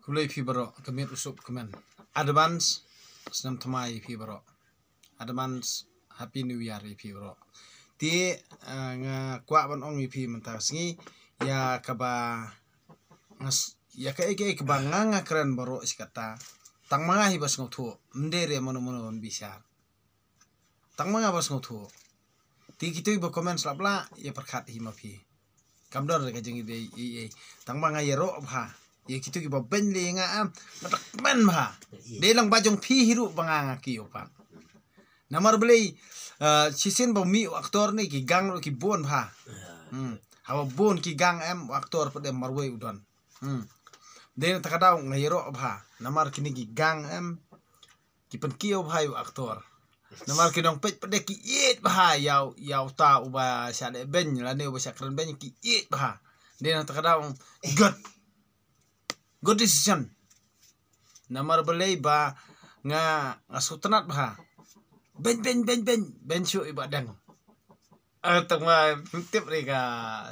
Kulai pi baro kemit usup kemen. Advance senam thamai pi baro. Advance Happy New Year pi baro. Ti nga kwa ban ong pi mentar singi ya kaba ngas ya ka eke kaba nganga keren baro sikata. Tang manga hi bas ngotho mdere mono bisar. Tang manga bas ngotho. Ti kitoi bo comment slapla ya perkhat hi mapi. Kamdor ka jeng ide tang manga ya ro bha. Ya kitu ki ben le nga am matak men bha. De lang bajong phi hiru banga ki opa. Namar beli sisin bo mi aktor ni ki gang ro ki bon bha. Hawa bon ki gang am aktor pada marwai udon. De takadaw ngayro bha. Namar kini ki gang am ki pen kiyo bha aktor. Namar kinong pet pada ki it bha yaw ta uba sa de ben la ne uba sa kren ben ki it bha. De takadaw good decision. Namar belai ba nga sutanat bha. Ben syu ibadang. Tengah tip rega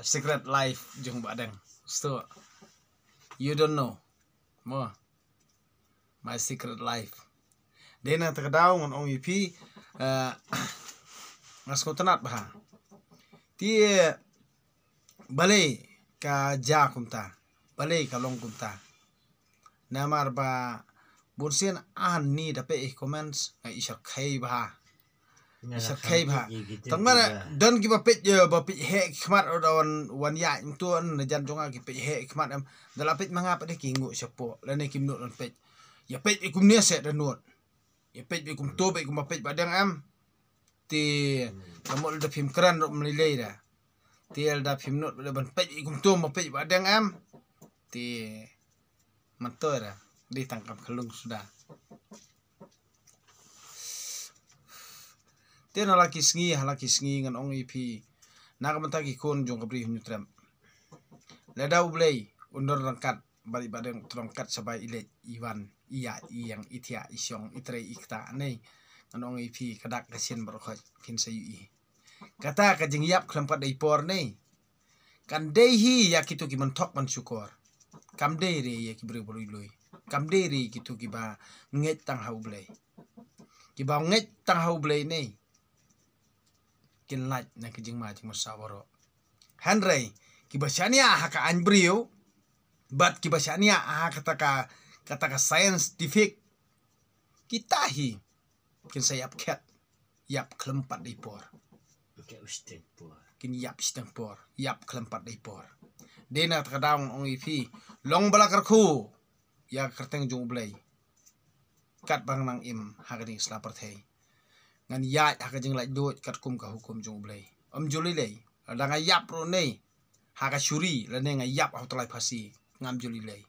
secret life jung badang. So you don't know. Mo my secret life. Dena takadaw ngon ong ipi nga sutanat bha. Ti balai ka ja kumta. Balai ka long kumta. Namar ba bursian ni dapat comments nga isar khay bah. Isar khay bah. Tangmara don ki bapit he khmat odon wan ya tuan na jan jonga ki pe he khmat am dalapit manga pa de kingu sepo lane kim not pet. Ya pet ikum ne set not. Ya pet ikum to be ikum bapit badang am. Ti kamol da phim kran ro mlilei da. Ti da phim not ban pet ikum to bapit badang am. Ti mantora ditangkap kelung sudah. Tiada laki sengi ngan ong ipi. Nak mentaki kon jong kabri nyutram. Leda ublei undor rangkat balik badeng terangkat sabai ilet Iwan iya yang itia isyong itre ikta nei ngan ong ipi kadak kasin berkhot kin sayu i. Kata kajing yap kelempat dai por nei. Kan dei hi ya kitu ki mentok man syukur. Kam dei re ya ki beri lui. Kam deri gitu kiba nget tang hau blay. Kiba nget tang hau blay ni. Kin light na kijing majing masawaro. Henry kiba syania haka anbrio. But kiba syania kata scientific. Kitahi kin sayap cat. Yap kelempat di por. Kin yap steng por. Yap kelempat di por. Dena terkadang ong ipi long balakarku. Ya kerteng jung blay. Kat bang nang im haging slapper thay. Ngan ya haging like do kat kum ka hukum jung blay. Juli lay. Ada ngayap ro nei. Haga syuri la ne ngayap autlai phasi ngam juli lay.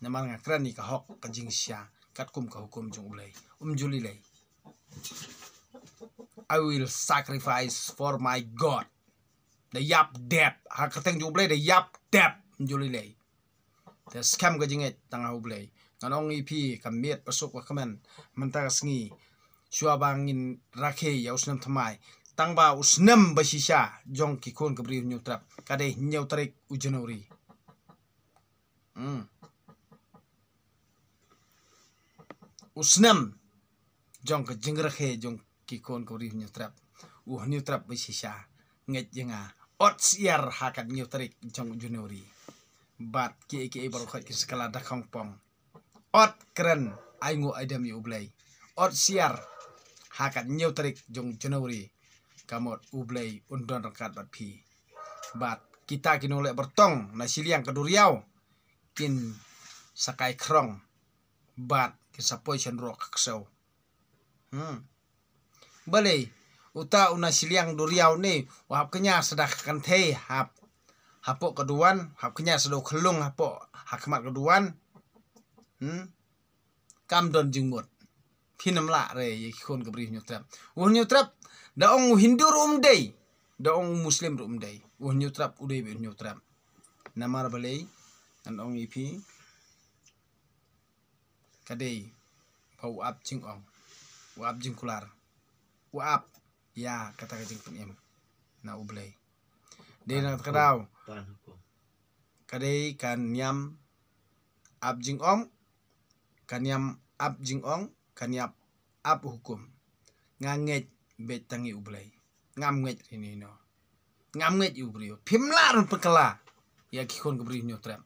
Namar ngakrani ka hok ka jing sya kat kum ka hukum jung blay. Juli lay. I will sacrifice for my God. The yap dep. Ha kerteng jung blay the yap dep juli lay. The scam ka jinget tang hau blay. Nganong ipi kamiet pasok wa kamen mentang sengi syua bangin rakhe ya usnam thamai tangba usnam basisha jong ki kon kabri nyutrap kade nyautrek ujanori. Usnam jong ka jingrakhe jong ki kon kabri nyutrap nyutrap basisha nget jenga ot siar hakat nyautrek jong ujanori. Bat ki baru khat ki skala da kongpong. Ot keren aingu adam yu ublay. Ot siar hakat nyutrik jong Januari kamot ublay undon rangkat bat pi. Bat kita kinolek bertong na siliang keduriau kin sakai krong. Bat kin sapoi cendro kaksau. Balai uta una siliang duriau ni wahap kenya sedah kantei hapok keduan, hap kenya sedo kelung hapok hakmat keduan. Kam don jingmut. Pinam la re ye kon kabri nyutrap. Nyutrap da ong Hindu rum day. Da ong Muslim rum day. Nyutrap udai be nyutrap. Namar balai an ong ipi kadai pau ap jing ong. Wap jing kular. Wap ya kata jing penem. Na ublay. Dia nak kadaw. Kadai kan nyam ab jing ong kaniam ab jing ong kaniap ab hukum nganget bet tangi ublay ngam nget ini no ngam nget ubrio pimlar pekala ya kikon gebri nyo trem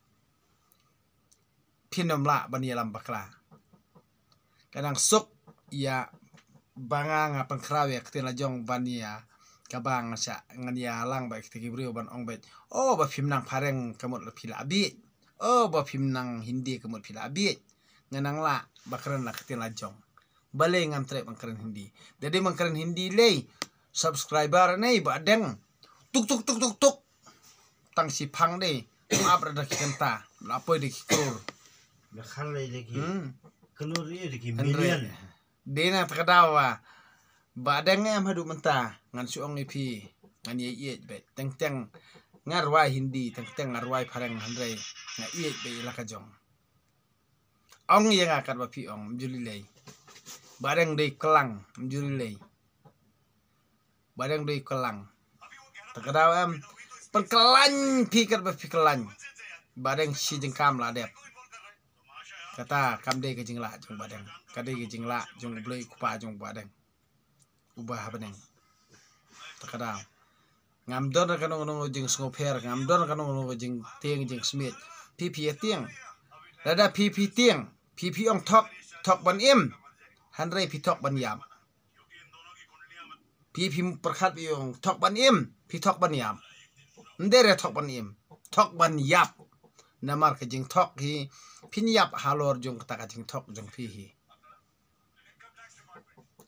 pinomla bani alam bakla kadang sok ya banga ngapang krawe ketela jong bania kabang sa ngania lang ba kitigi brio ban ong bet oh ba pimnang pareng kamot la pila abi oh ba pimnang hindi kamot pila abi nganang la bakran la ketela jong bale ngam tre bangkaren hindi jadi bangkaren hindi lay subscriber nei ba deng tuk tuk tuk tuk tuk tang si phang de apa dah kita lapoi de kror dah khalai de ki kelur ye de ki million dena takadawa ba deng em hadu menta ngan suong ipi ngan ye be teng teng ngarwai hindi teng teng ngarwai pareng handai nga ye be ilaka jong ong yang akan ba pi ong juli lay bareng de kelang juli lay bareng de kelang takadawa em perkelan pikir berpikelan bareng si jengkam lah dep kata kamde ke jingla jong bareng kade ke jingla jong blei kupa jong bareng ubah beneng takada ngamdon kan ngono jing skoper ngamdon kan ngono jing tieng jing smith pipi tieng lada pipi tieng pipi ong tok ban im handrai pi tok ban yam pipi perkhat yong tok ban im pi tok ban yam ndere tok ban im tok ban yap namar ke jing tok hi pin yap halor jong kata jing tok jong pi hi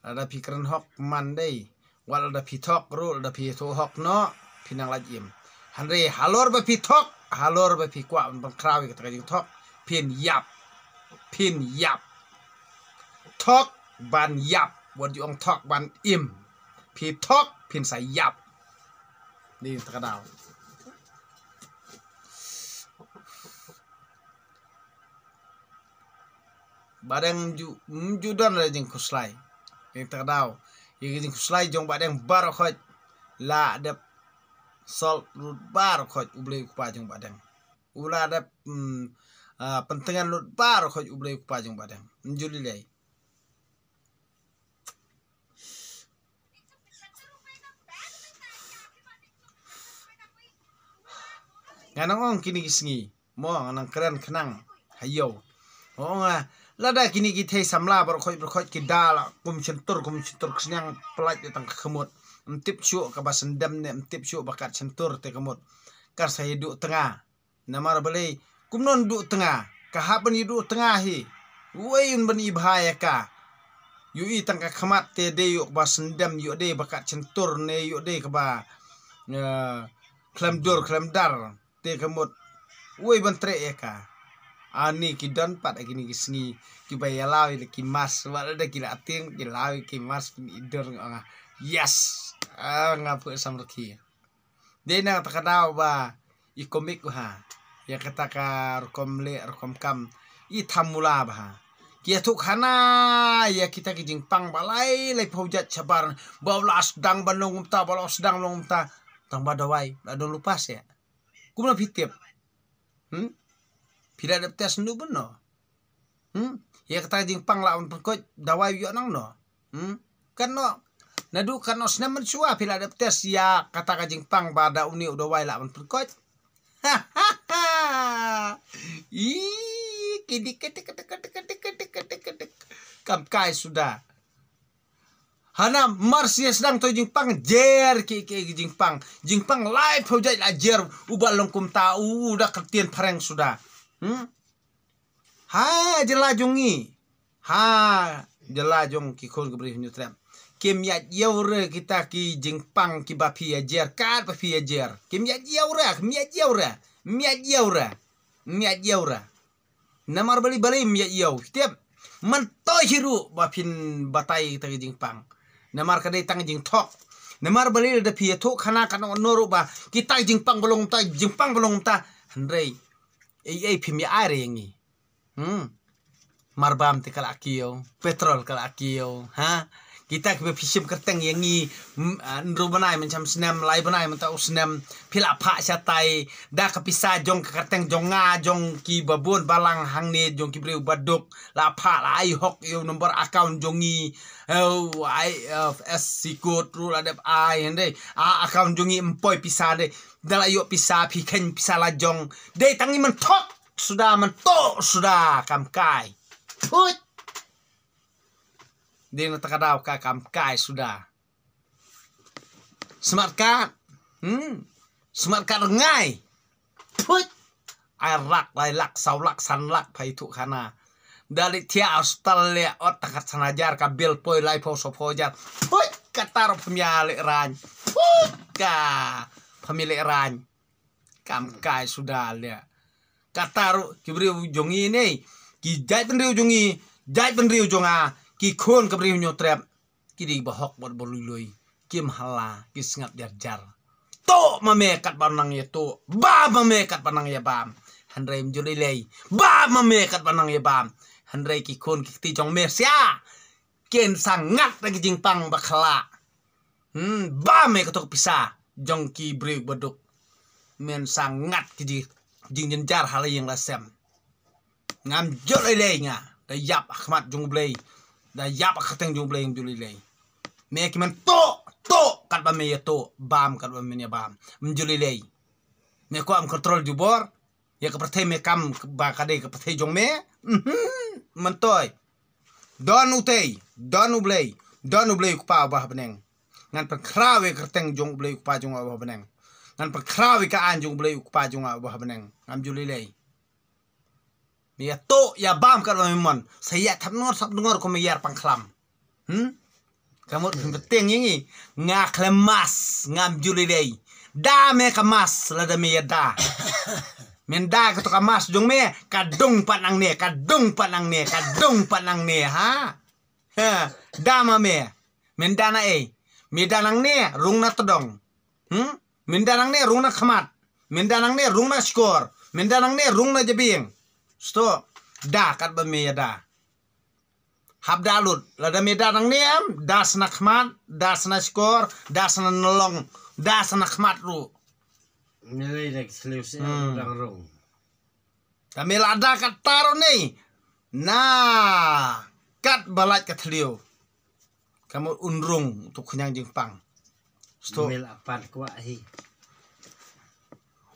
ada pikiran hok mandai wal ada pi tok ru ada pi to hok no pinang lajim handre halor ba pi tok halor ba pi kwa ban krawi kata jing tok pin yap tok ban yap wad jong tok ban im pi tok pin sa yap ni takadaw badang judan la jing kuslai yang takdaw yang kuslai jong badang bar khoj la dep sol lut bar khoj ublei kupa jong badang ula dep pentengan lut bar khoj ublei kupa jong badang njuli lei nganang ong kini gisngi mo nganang keren kenang hayo ong lada kini kita samla berkhoj kidala kum centur kenyang pelat tang kemut mtip syuk ka basendam ne mtip syuk bakat centur te kemut kar saya duk tengah namar balai kum non duk tengah ka haban duk tengah hi wayun ban ibhaya ka yu i tang ka khamat te de yuk basendam yu de bakat centur ne yu de ka ba klamdar te kemut way ban tre ka ani kidan pat agini gisni kibayalawi le kimas wala da kila ating kilawi kimas pin idor nga yes ngapu samrki dena takadaw ba i komik ha ya kata ka rekom kam i thamula ba kia thuk hana ya kita ki jingpang balai le phojat chabar bawlas dang banong ta balos dang long ta tang badawai adon lupas ya kumna fitip pila dap tes nu beno ya kata jingpang la on perkoj dawai yo nang no kan no nadu kan no snamen suah pila dap tes ya kata ka jingpang bada uni dawai la on perkoj i kidik kam kai sudah hana marsia sedang to jingpang jer ki jingpang live hojai la jer ubal longkum ta udah ketien pareng sudah ha jelajungi ha jelajung ki khol gebri nyutrem kim ya yaure kita ki jingpang ki bapi ajer kat bapi ajer kim ya yaura namar bali mi yau tiap manto hiru bapin batai ta jingpang namar kadai tang jing tok namar bali da pi tok khana kan noru ba kita jingpang bolong ta handrei ei pimi are yangi marbam te kala akiyo petrol kala akiyo ha kita ke pisim kerteng yang ni nru banai macam senam lai banai mentau senam pila pak syatai dah kepisah jong ke kerteng jonga jong ki babun balang hang ni jong ki breu baduk la pak la ai hok yo nomor account jongi IFSC code rule adep ai hande account jongi empoi pisah de dala yo pisah piken pisah la jong de tangi mentok sudah kam kai put dia nak takadau kam kai sudah. Smart card. Smart card ngai. Put. Ai lak sau lak san lak pai tu kana. Dari tia Australia ot takat sanajar ka bil poi lai po so po jar. Put katar pemilik ran. Put ka pemilik ran. Kam kai sudah lia. Katar kibri jongi ni. Ki jai pendriu jongi, jai pendriu jonga. Ki khon ke beri nyotrep ki di bahok buat bolului ki mahala ki sengap jar to mamekat panang ya to ba mamekat panang ya bam handrai mjuli lei ba mamekat panang ya bam handrai ki khon ki ti jong mesia ken sangat lagi jingpang bakhala ba me ketok pisah jong ki beri boduk men sangat ki jing jenjar hal yang lasem ngam joli lei nga da yap ahmad jong blei da yap khateng jong bleng juli lei me ki man to kat ba me ya to bam kat ba me ya bam mjuli lei me ko am control jubor ya ka perthai me kam ba ka de ka perthai jong me man toy don ublei ku pa ba beneng ngan per krawe khateng jong blei ku pa jong ba beneng ngan per krawe ka an jong blei ku pa jong ba beneng am juli lei ya to ya bam kan memon saya tak dengar ko meyar pangklam kamu penting ini ngaklemas ngam juli dei da me kamas la da me ya da men da ka to kamas jong me kadung panang ne ha da ma me men da na me da nang ne rung na todong men da nang ne rung na khamat men da nang ne rung na skor men da nang ne rung na jebing sto da kat ba me da hab dalut la da me da nang nem da sna khmat da sna skor da sna nolong da sna khmat ru Nilai nek selius orang rong. da me la da kat taro ni na kat balat kat liu kamu unrung tu kenyang jingpang sto Mel apan kwa hi.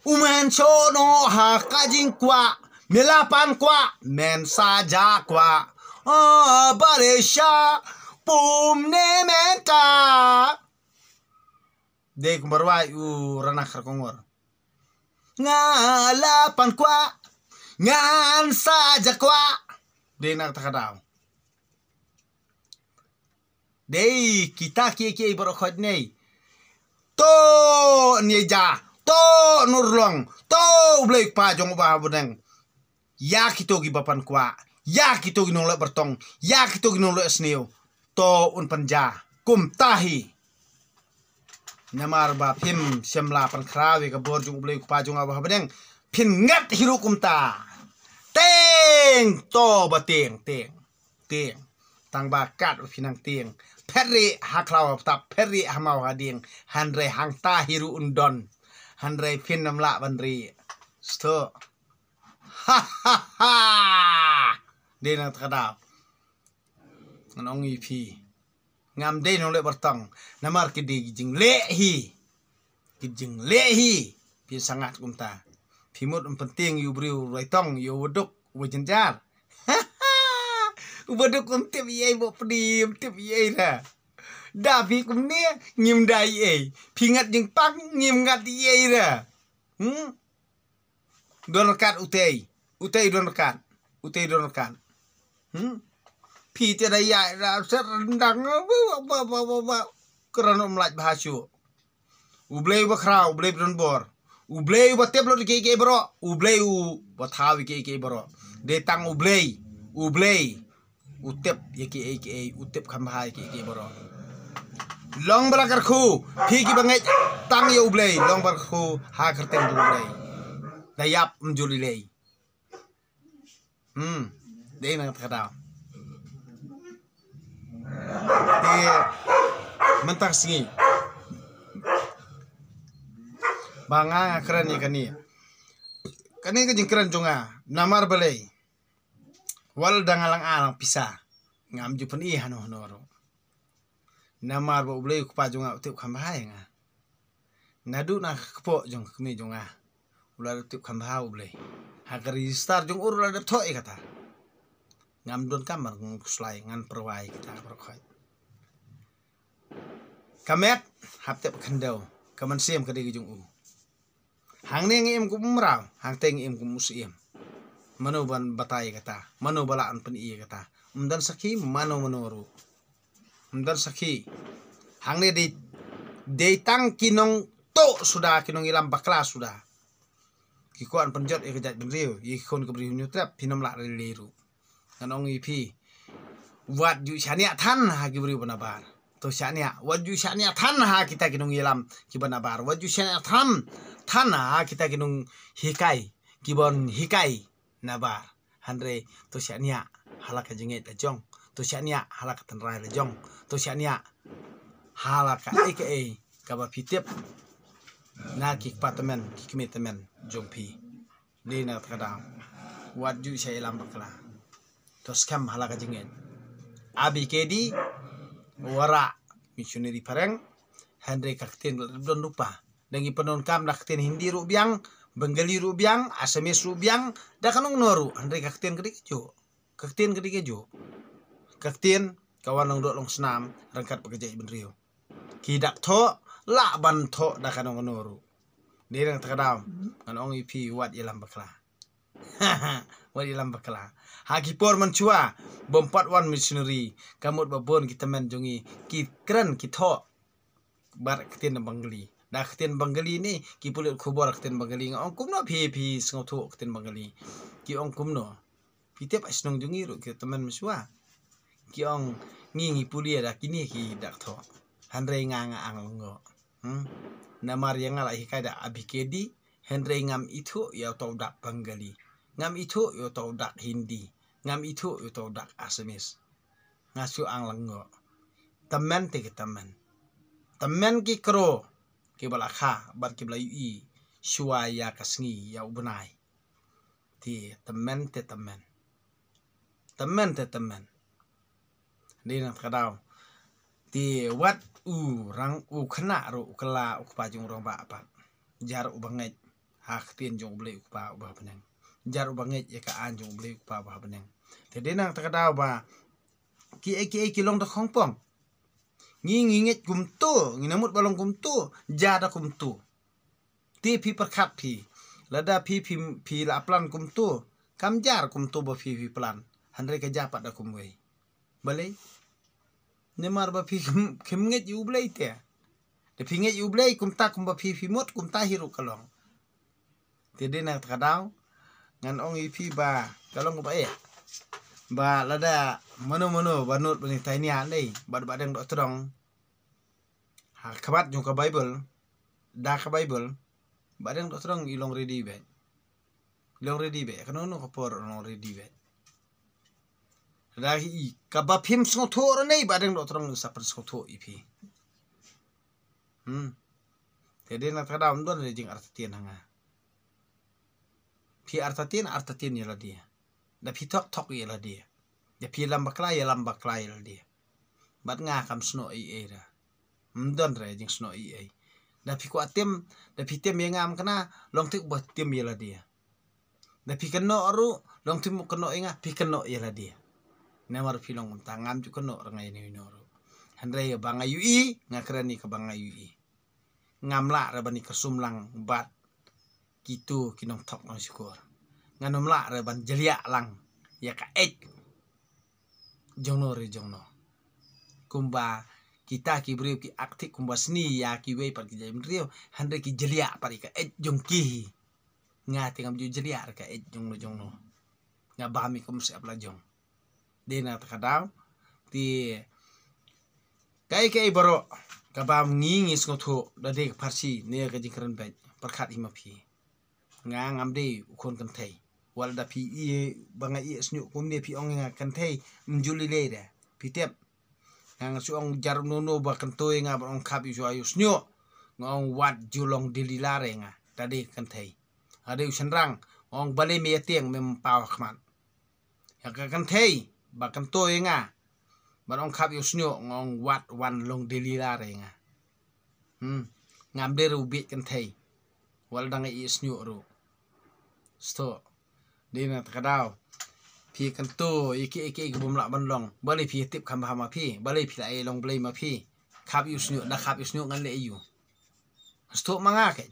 umen chono ha kajing kwa melapan kwa men saja kwa baresha pum ne menta de kumbarwa u rana kharkongor ngalapan kwa ngan saja kwa de nak takadaw de kita ki borokhot nei to nieja to nurlong to blek pa jong ba bodeng ya kito gi bapan kwa ya kito gi nolak bertong ya kito gi nolak sneo to un panja kum tahi namar ba phim semla pan khrawe ka bor jung blek pa jong ba bodeng phin ngat hiru kum ta teng to ba teng tang ba kat phinang teng peri haklaw tap peri hamau hading handre hang ta hiru undon handre phin namla bandri sto ha de nang takadaw nong ipi ngam de nong le bertang namar ki de jing lehi pi sangat kumta pimut penting yu briu raitong yu weduk wajenjar ubaduk tip ye bo pdim tip ye na da pi kum ne ngim dai pingat jing pang ngim ngat ye ra don kat utei don kat pi te da ya ra ser rendang ba kerana melaj bahasu ublei ba khrau ublei don bor ublei ba tep lo ke bro ublei u ba thawi ke bro de tang ublei utep ye ke utep khamhai ke bro long balakar khu phi ki bangai tang ye ublei long bar khu ha kerteng ublei dayap mjuli lei de nang takadaw de mentang singi banga keren ni kani ke jengkeren jonga namar balai wal dangalang alang pisah ngam jupan i hano honoro namar bo balai kupa jonga utik kambahai nga nadu na kepo jong kemi jonga ular utik kambahau balai hagar register jong ur ular thoi kata ngam don kamar ngung kuslai ngan perwai kita perkhoi kamet haptep khandau kaman siam kadi jong u hang ne ngim ku mrau hang teng im ku musiem mano ban batai kata mano balaan pen i kata umdan sakhi mano manoru umdan sakhi hang ne de tang kinong to sudah kinong ilam bakla sudah kikuan penjot e kejat benriu i kon ke bri nyutrap pinom la leru kanong ipi wat ju syania than ha ki bri banabar to syania wat ju syania than ha kita kinong ilam ki banabar wat ju syania than ha kita kinong hikai kibon hikai nabar handre to syania halaka jenget jong to syania halaka tenrai jong to syania halaka eke kaba pitep na ki departemen ki komitemen jompi ni na kadang wat ju saya lam bakla to skam halaka jenget abi kedi wara missionary pareng handre kakten don lupa dangi penon kam lakten hindi rubiang Bengali rubiang, Asamis rubiang, dah kanong noru, andre kakten kedik jo, kakten kawan nong dok long senam, rangkat pekerja iben rio, kidak tho, la ban tho dah kanong noru, dia yang terkadam, kanong ipi wat ilam bakla, wat ilam bakla, hakipor mencua, bompat wan missionary, kamut babon kita menjongi, keren kitho, bar kakten Bengali. Dah kakten Bengali ni ki pulut khubor kakten Bengali ngong kumno phi sngotu kakten Bengali ki ong kumno pitep asnong jungi ru ki teman mesua ki ong ngingi pulia dah kini ki dak tho handre nganga anglo namar yang ala hikai da abikedi handre ngam itu ya tau dak Bengali ngam itu ya tau dak Hindi ngam itu ya tau dak Asamis ngasu ang lengo teman te teman ki kro kibala kha bar kibala ui shua ya kasngi ya ubnai ti temen ni na kadau ti wat u rang u khna ru kala u pa jung rong ba apa jar u bangai hak tin jung ble u pa ba peneng jar u bangai ya ka an jung ble u pa ba peneng ti de na kadau ba ki long da khongpong nginget kumtu nginamut balong kumtu jada kumtu ti pi perkat pi lada pi la plan kumtu kamjar kumtu ba pi plan handre ka japat da kumwei balai nemar ba pi kemnget yu blai te de pinget yu blai kumta kumba pi mot kumta hiru kalong ti de na kadau ngan ong ipi ba kalong ba ba lada mano banut bani tainia nei badeng dok terong ha kabat jung ka Bible da ka Bible badeng dok terong ilong ready be kanono ko por long ready be da hi ka ba phim sng thor nei badeng dok terong sa per sng tho ipi tede na kadam don re jing artatien hanga pi artatien ya la dia da pi tok ya la dia da pi lambak la ya dia bat nga kam sno i era mdon re jing sno i da pi ko atem da pi tem yang ngam kana long tik bo tem ya la dia da pi keno ru long tim keno inga pi keno ya la dia namar pi long tangam ju keno rangai ni noru handre ya banga ui ngakrani ka banga ui ngamla ra bani kesumlang bat kitu kinong tok no syukur nganomla re ban jelia lang ya ka jongno kumba kita ki brio ki akti kumba sni ya ki we par ki jam rio handre ki jelia par ka jongki ngati ngam ju jelia ka jongno nga bami kum se apla jong dena takadaw ti kai baro ka bam ngingis ngotho da de parsi ne ka jikran ba parkhat imapi nga ngamde ukon kan thai wal da pi banga i snyu kum ne pi ong nga kan thai mjuli le da pi tep ngang suong jarum nono ba kentoi nga ba ong kap isu ayus nyo ngong wat julong dililare nga tadi kentai ada usenrang ong bale me tieng mem pawak man ya ka kentai ba kentoi nga ba ong kap isu nyo ngong wat wan long dililare nga ngam deru bit kentai wal dang is nyo ro sto dina takadaw pi kanto iki bumla banlong bali pi tip kham hama pi bali pi ai long blai ma pi khap yus nyu da khap yus nyu ngan le yu sto manga ke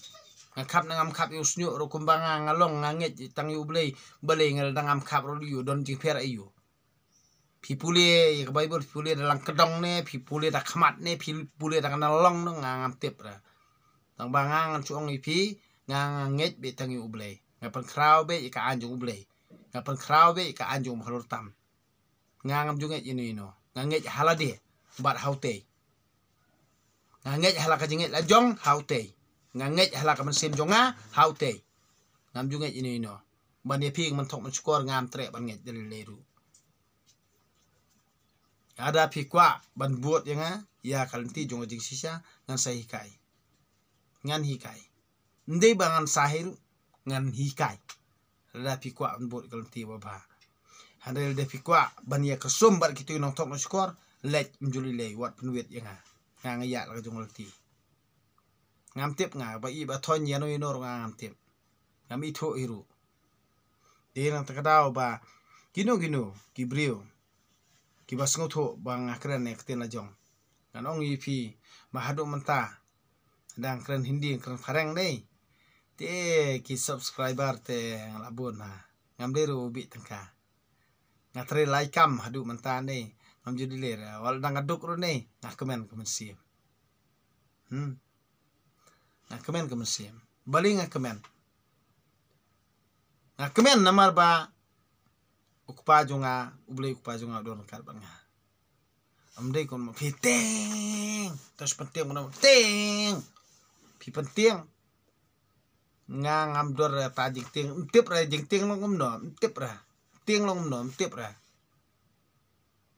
ngap nangam khap yus nyu ro kumbanga ngalong nganget tang yu blai bali ngal dangam khap ro yu don jing per ayu pi pule ya bible pule dalang kedong ne pi pule da khmat ne pi pule da ngalong no ngam tip ra tang bangang chuong pi nganget be tang yu blai ngapan kraw be ka anjung blai ngapan kraw be ka anjung halur tam ngangam junget ini no nganget halade bat haute nganget halaka jinget la jong haute nganget halaka man sim jonga haute ngam junget ini no bani ping man tok man skor ngam tre ban nget del leru ada pi kwa ban buat yanga ya kalanti jong jing sisa ngan sai hikai ngan hikai ndei bangan sahir ngan hikai la pi kwa bot kalanti baba handel de pi kwa ban ya kesum bar kitu nong tok no skor let mjuli le wat penwet yanga nga ya la jong lti ngam tip nga ba i ba thon yano inor ngam tip ngam i tho hiru de nang takadaw ba gino kibrio ki bas ngotho bang akran nek ten la jong ngan ong i pi ma hadu menta dang kran hindi kran farang dei te ki subscriber te labun ha ngam deru bi tangka ngatre like kam hadu menta ne ngam jadi lera wal dang aduk ro ne ngak komen sim ngak komen sim bali ngak komen namar ba ukpa junga ublei ukpa junga don kar banga amdei kon ma piteng tas penting mana teng pi penting ngam dor ta jing ting tip ra jing ting long ngom no tip ra ting long no tip ra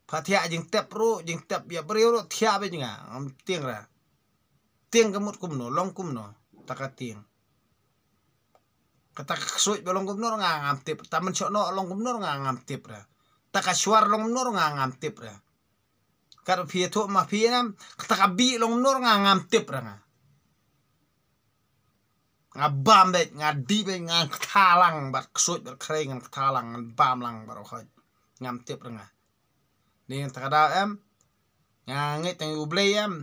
phathia jing tep ro jing tep ya breu ro thia be jinga am ting ra ting kamut kum no long kum no takating kata suit belong kum no ngam tip tamen sok no long kum no ngam tip ra takaswar long no ngam tip ra kar phi tho ma phi nam kata bi long no ngam tip ra ngabam be ngadi be ngang thalang bat suit ber kreng ngang thalang ngan bam lang bar khoi ngam tip ra ni takada em nganget tang ublei em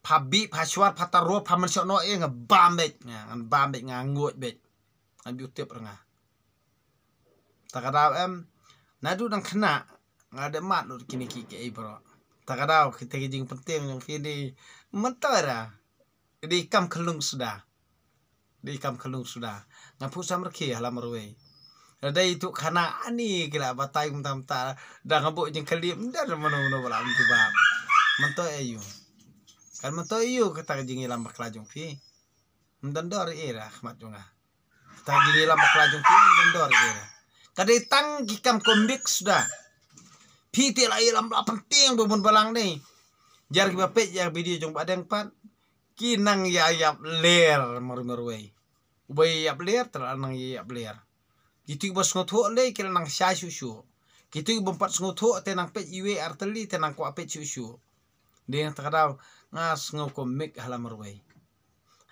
phabi phaswar phataro phaman sok no e ngabam be ngan bam be ngangut be an tip ra takada em nadu nang khna ngade mat lo kini ki ke bro takada kita jing penting yang kini mentara di kam khelung sudah ngapu samrki halam roi ada itu khana ani kila batai tam ta da ngabuk jing kelim dar mano bala tu ba mento ayu kan mento ayu kata jing ilam baklajung fi mendandor era khmat junga kata jing ilam baklajung fi mendandor era kada tang kikam kombik sudah fi ti la ilam penting bubun balang ni jar ki bapet ya video jong badang pat kinang ya yap ler marwei ubay yap ler teranang yap ler gitu bos ngotho le kila nang sha susu gitu bompat ngotho tenang pet iwe arteli tenang ko apet susu de takadaw ngas ngoko mik halam marwei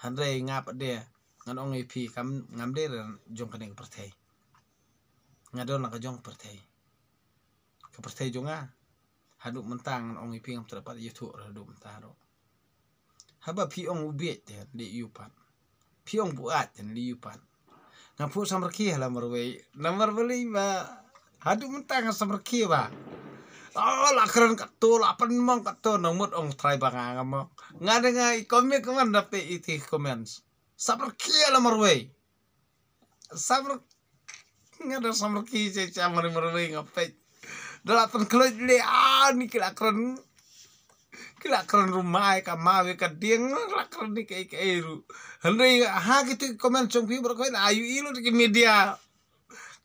handre ngap de ngan ong ipi kam ngamde jong kaning perthai ngadon ka jong perthai ka perthai jonga hadu mentang ong ipi ngam terdapat youtube hadu mentaro haba pi ong ubiet de yupan pi ong buat den li yupan ngapu samrki halam marwei nomor beli ba hadu mentang samrki ba oh lakran katul apan mong katul nomut ong try banga ngamo ngade ngai komik man dapat iti comments samrki halam marwei samr ngada samrki se chamar marwei ngapet dalatan kelut le ani kila rumah ka mawe ka dieng lakran ni kai ru handai ha gitu komen chung pi berkoi ayu ilu di media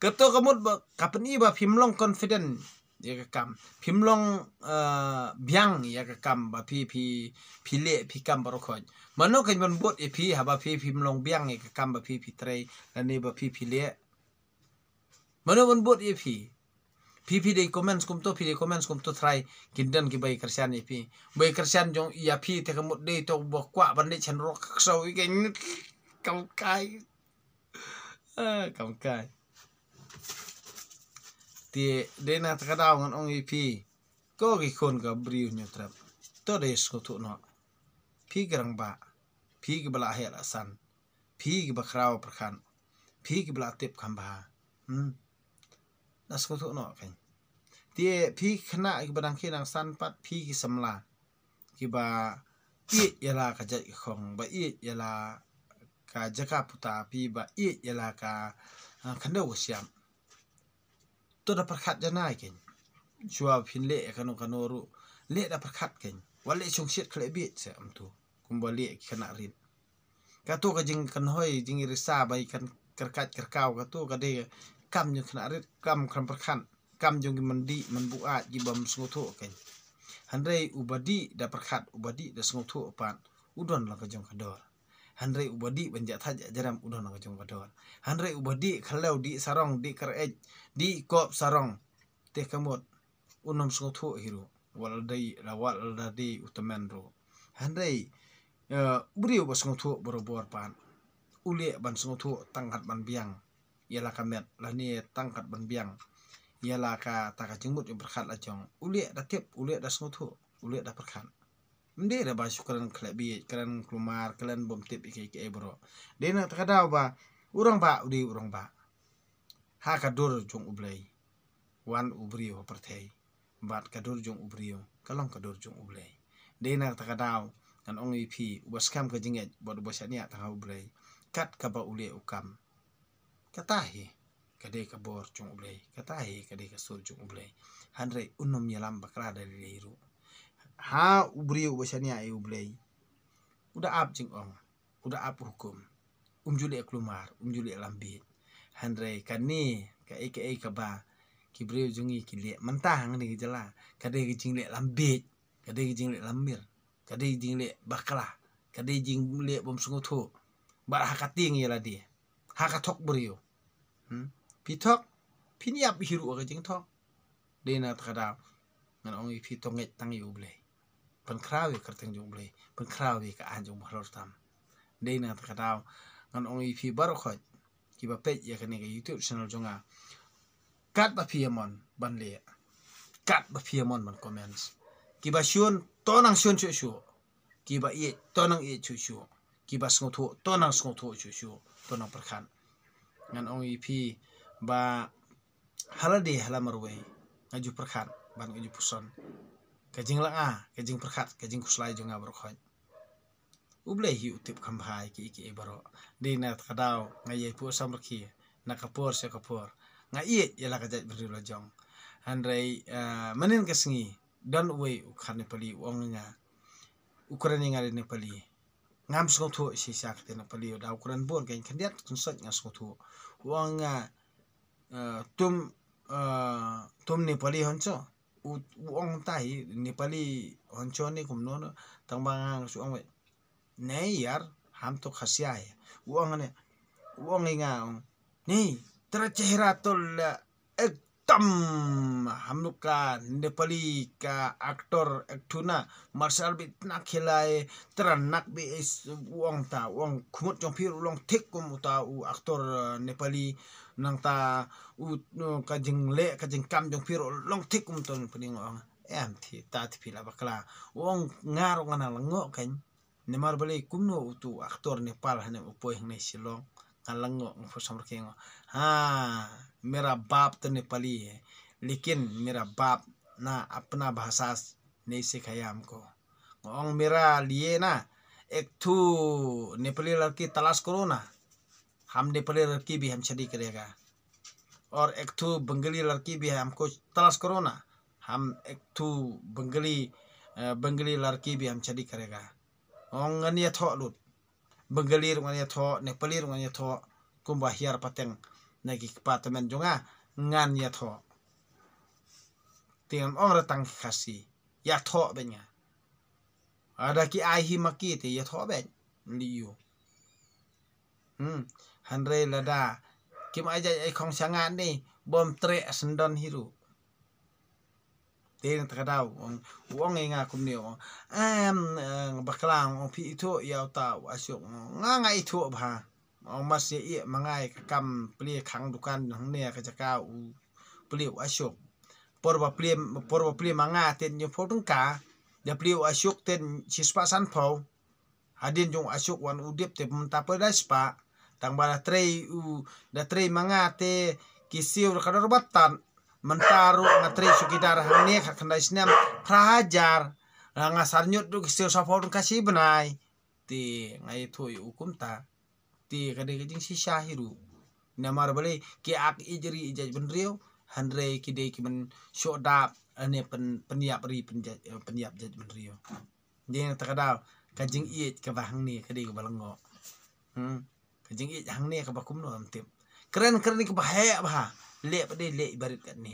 keto kamut kapan iba film long confident ya ka kam phimlong byang ya ka kam ba phi le phi kam baro khoj mano kan ban bot e phi haba phi phimlong byang ya ka kam ba phi trei lani ba phi le mano ban bot e phi de comments kum to try kindan ki bai kersian e phi bai kersian jong ya phi te kamut de to bo kwa ban de chen ro so i gen kam kai kam kai ti de na ta daw ngon ong ip ko ki khon ka briu nyu trap to de sko tu no phi garang ba phi ki bala he la san phi ki ba khrao prakhan phi ki bala tip kham ba na sko tu no kan ti phi khna ki badang khi nang san pat phi ki samla ki ba i yala ka ja khong ba i yala ka jaka puta phi ba i yala ka khando ko siam to da prakhat jana ken chua phin le kanu ru le da prakhat ken wale chung shit khle bi se am tu kumba le khana rin ka to ka jing kan hoi jing risa bai kan karkat karkau ka to ka de kam như khana rit kam kham prakhan kam jong mandi man bu a ji bam sngo tho ken hanrei ubadi da prakhat ubadi da sngo tho pan udon la ka jong kador hanrei ubadi banja tha jaram udon la ka jong kador hanrei ubadi khalau di sarong di kar ej di kop sarong te kamot unom sngo tho hiru wal dai la wal da di utamen ro hanrei buri ba sngo tho borobor pan ule ban sngo tho tanghat ban biang yala kamet la ni tanghat ban biang yala ka taka jengmut yang berkhat la jong ule da tip ule da sngo tho ule da berkhat mde da ba syukuran klebi kran klumar klan bom tip ke bro de na ta daw ba urang ba udi urang ba ha ka dur jong ublei wan ubri ho perthei bat ka dur jong ubrio kalong ka dur jong ublei de na ta daw kan ong ip ubaskam ka jinget bod ubasania ta ublei kat ka ba ule ukam katahi kade ka bor jong ublei katahi kade ka sur jong ublei hanre unom yalam bakra dari leiru ha ubri ubasania e ublei udah ap jing ong udah ap hukum juli klumar juli lambi hanre kani ka eke ka ba ki breu jungi ki le mentang ni jala kade ki jing le lambi kade ki jing le lamir kade jing le bakla kade jing le bom sungu tho ba hakating yala dia hakatok breu pitok piniap hiru ka jing thok de na tkada ngan ong ip tonget tang yu ble pan krawi kerteng jong ble pan krawi ka anjong mahlor tam de na tkada ngan ong ip baro khoj ki ba page ya kane ka youtube channel jonga kat ba piamon ban le kat ba piamon ban comments ki ba shun tonang shun chu shu ki ba ye tonang ye chu shu ki ba sngo tho tonang sngo tho chu shu tonang prakhan ngan ong ip ba halade halamarwe ngaju prakhat ban ngaju puson kajing la kajing prakhat kajing kuslai jonga bro khoj ublei hi utip khambhai ki baro de na khadaw ngaye pu samrki na kapor se kapor ngai yela ka jat bri la jong hanrei manin kasngi don way ukhane pali onga ukraini ngari ne pali ngam sko tho si sak te na pali da ukran bon kan khandiat kunsat nga sko tho wanga tum Nepali honcho uong tai Nepali honcho ni kumno tangbang su ong nei yar ham to khasya hai uong nga nei tera chehra tol ekdam hamnuka Nepali ka aktor aktuna martial bit na khilai tera nak be uong ta uong khumut jong phir ulong thik kum ta u aktor Nepali nang ta u kajing le kajing kam jong phir long thik kum ton pning ong em thi ta thi pila bakla uong ngar ngana lango kan nemar bale kumno tu aktor Nepal hane upoi hne silong alango ngfosam rkengo मेरा बाप तो नेपाली है लेकिन मेरा बाप ना अपना भाषा नहीं सिखाया हमको मेरा लिए ना एक थू नेपाली लड़की तलाश करो ना हम नेपाली लड़की भी हम शादी करेगा और एक थू बंगाली लड़की भी है हमको तलाश करो ना हम एक थू बंगाली लड़की भी हम शादी करेगा ngania tho lut bengali ngania tho nepali ngania tho kumba hiar pateng nagi departemen jonga ngania tho Tiang ong ratang kasih. Ya thok benya. Ada ki ai hi maki te ya thok ben. Liu. Handre lada. Kim aja ai kong sangan ni bom tre sendon hiru. Tiang terkadau wong inga kum ni wong. Baklang ong pi itu ya ta asyuk nganga itu bah. Ong masih i mangai kam peli khang dukan hang ne ka jaka u peli asyuk. Porba peli manga ten yo fotung ka. Dia peli asyuk ten sispa san pau. Hadin jong asyuk wan udip te mentapa daspa. Tang bala trei da trei manga te kisiu kadar batan mentaru ngatri sukidar hane khakandai snam prahajar ngasar nyut du kisiu sapor kasih benai ti ngai thoi hukum ta ti kadai kajing sisa hiru namar bale ki ak ijri ijaj benriu handre ki dei ki men syodap ane peniap ri peniap jaj benriu dia takadau kajing iej ke bahang ni kadai ke balengo kajing iej hang ni ke bakum no amtip keren ni ke bahaya bah le pade le ibarit kat ni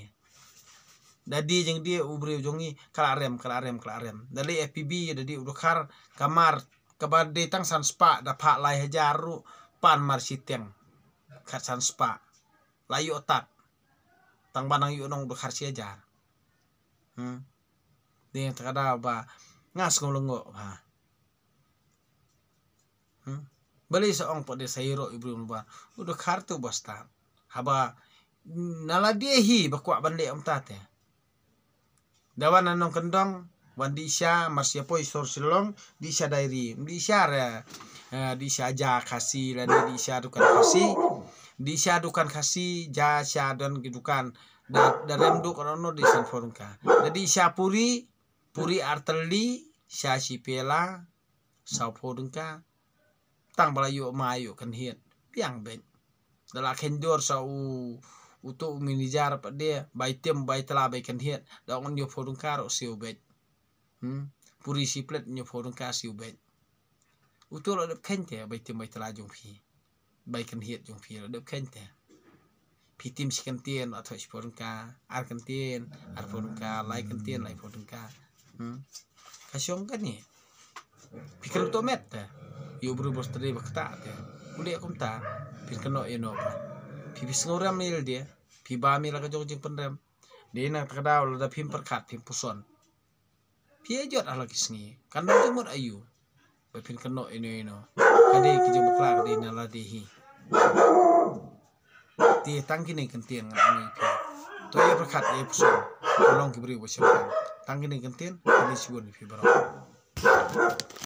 dadi jeng dia ubre jongi kalarem dali FPB dadi udukar kamar kabade tang san spa da pak lai hajaru pan mar siteng kat san spa layu otak tang banang yu nong udukar si ajar dia takada ba ngas ngolongo ba bali seong pade sayro ibu ba udukar tu bostan haba nala dehi bakwa bande tate dawan anong kendong wandi sya masya poi sor silong di sya dairi di sya di sya ja kasi la di sya dukan kasi ja sya don gidukan da rem du kono di san forungka jadi sya puri arteli sya sipela sa forungka tang balayu mayu kan hiet piang ben dala kendor sa uto minijar pa dia baitem baitela baikan hiet da on yo fodung karo siu bet puri siplet nyo fodung ka siu bet uto lo dep kente baitem baitela jong phi baikan hiet jong phi lo dep kente pitim sikantien atau fodung ka ar kantien ar fodung ka lai kantien lai fodung ka kasyong kan ni pikir to met yo bru bos tadi bakta te kuliah kumta pikeno eno pipis ngoram nil dia piba mi laga jogjing penrem dia nak terkadau lada pim perkat pim puson pia jot ala kisngi kandang jemur ayu bapin keno ino kade kijeng beklar di nala dehi ti tangkini kentien ngai pi to ya perkat ya puson tolong kibri bosya tangkini kentien ini suwon pi baro